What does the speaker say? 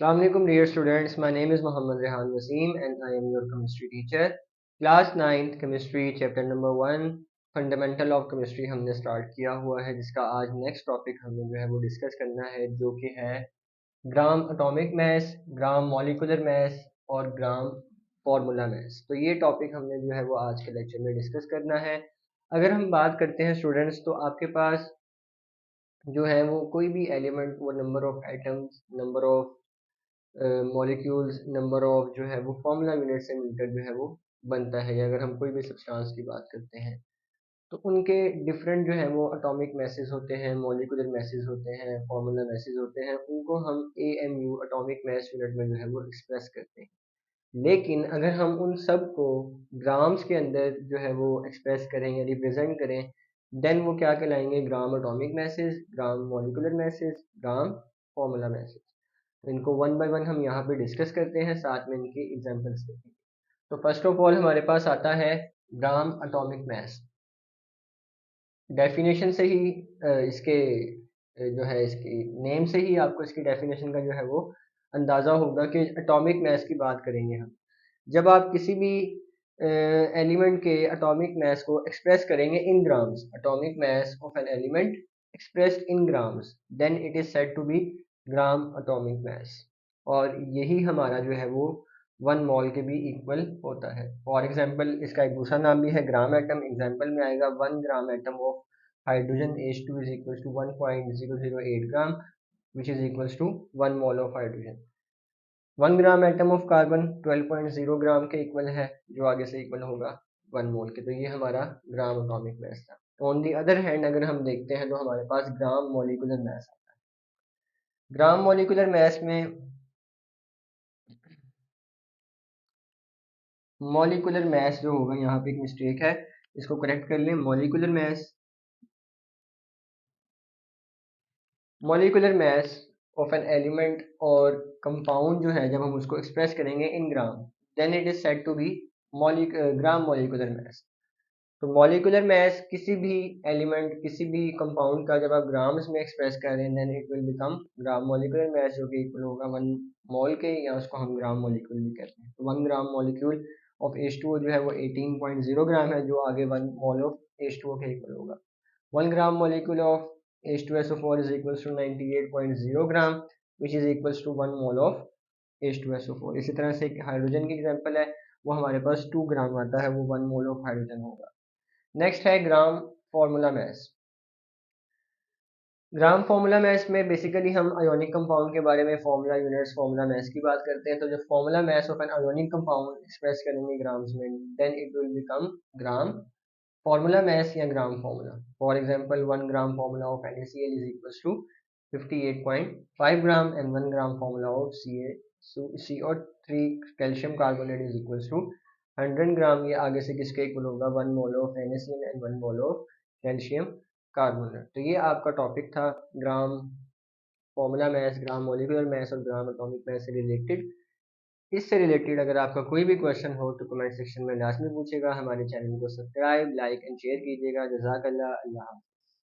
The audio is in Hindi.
Assalamu alaikum dear students, my name is Muhammad Rehan Waseem and I am your chemistry teacher. Class 9th chemistry chapter number 1 fundamental of chemistry हमने स्टार्ट किया हुआ है, जिसका आज नेक्स्ट टॉपिक हमें जो है वो डिस्कस करना है, जो कि है ग्राम एटॉमिक मास, ग्राम मॉलिक्यूलर मास और ग्राम फार्मूला मास। तो ये टॉपिक हमने जो है वो आज के लेक्चर में डिस्कस करना है। अगर हम बात करते हैं स्टूडेंट्स, तो आपके पास जो है वो कोई भी एलिमेंट, वो number of atoms, number of molecules, number of जो है वो फॉर्मूला यूनिट से मिलकर जो है वो बनता है। या अगर हम कोई भी सब्सटेंस की बात करते हैं तो उनके डिफरेंट जो है वो एटॉमिक मैसेज होते हैं, मॉलिक्यूलर मैसेज होते हैं, फॉर्मूला मैसेज होते हैं। उनको हम AMU एटॉमिक मैस यूनिट में जो है वो एक्सप्रेस करते हैं। लेकिन अगर हम उन सब को ग्राम्स के अंदर जो है वो एक्सप्रेस करें या रिप्रेजेंट करें, देन वो क्या कहलाएंगे? Gram atomic mass, gram molecular mass, gram formula mass. तो इनको वन बाय वन हम यहाँ पे डिस्कस करते हैं, साथ में इनकी एग्जांपल्स देखेंगे। तो फर्स्ट ऑफ ऑल हमारे पास आता है ग्राम एटॉमिक मास। डेफिनेशन से ही इसके जो है इसकी नेम से ही आपको इसकी डेफिनेशन का जो है वो अंदाज़ा होगा कि एटॉमिक मास की बात करेंगे हम। जब आप किसी भी एलिमेंट के एटॉमिक मास को एक्सप्रेस करेंगे in grams, atomic mass of an element expressed in grams, then it is said to be gram atomic mass. और यही हमारा जो है वो 1 मोल के भी इक्वल होता है। फॉर एग्जांपल इसका एक दूसरा नाम भी है ग्राम एटम। एग्जांपल में आएगा 1 gram atom of hydrogen H2 is equals to 1.008 gram, which is equals to 1 mole of hydrogen. 1 gram atom of carbon 12.0 ग्राम के इक्वल है, जो आगे से इक्वल होगा 1 मोल के। तो ये हमारा ग्राम एटॉमिक मास था। ऑन दी अदर हैंड अगर हम देखते हैं तो हमारे पास ग्राम मॉलिक्यूलर मास आता है। ग्राम मॉलिक्यूलर मास में मॉलिक्यूलर मास जो होगा, यहाँ पे एक मिस्टेक है, इसको करेक्ट कर लें। Molecular mass of an element और कंपाउंड जो है, जब हम उसको एक्सप्रेस करेंगे in gram, then it is said to be gram molecular mass. तो मॉलिक्यूलर मास किसी भी एलिमेंट, किसी भी कंपाउंड का जब आप ग्राम्स में एक्सप्रेस कर रहे हैं, then it will become gram molecular mass, जो कि इक्वल होगा 1 मोल के, या उसको हम ग्राम मॉलिक्यूल भी कहते हैं। तो 1 ग्राम मॉलिक्यूल ऑफ H2O जो है वो 18.0 ग्राम है, जो आगे 1 मोल ऑफ H2O के इक्वल होगा। 1 ग्राम molecule of H2SO4 is equals to 98.0 gram, which is equals to 1 mole of H2SO4। इसी तरह से एक हाइड्रोजन की एग्जांपल है, वो हमारे पास 2 ग्राम आता है, वो 1 मोल ऑफ हाइड्रोजन होगा। नेक्स्ट है gram formula mass. Gram formula mass में बेसिकली हम आयोनिक कंपाउंड के बारे में फॉर्मूला यूनिट्स, फॉर्मूला मैस की बात करते हैं। तो जब formula mass of an ionic compound express करेंगे ग्राम्स में, then it will become gram formula mass या gram formula. For example 1 gram formula of NaCl is equals to 58.5 gram and 1 gram formula of CO3 calcium carbonate is equals to 100 gram. ये आगे से किसके इक्वल होगा? 1 mole of NaCl and 1 mole of calcium carbonate. तो ये आपका टॉपिक था ग्राम formula mass, gram molecular mass और ग्राम एटॉमिक मैस से रिलेटेड। इससे रिलेटेड अगर आपका कोई भी क्वेश्चन हो तो कमेंट सेक्शन में लाजमी पूछेगा। हमारे चैनल को सब्सक्राइब, लाइक एंड शेयर कीजिएगा। जज़ाकल्लाह, अल्लाह हाफ़िज़।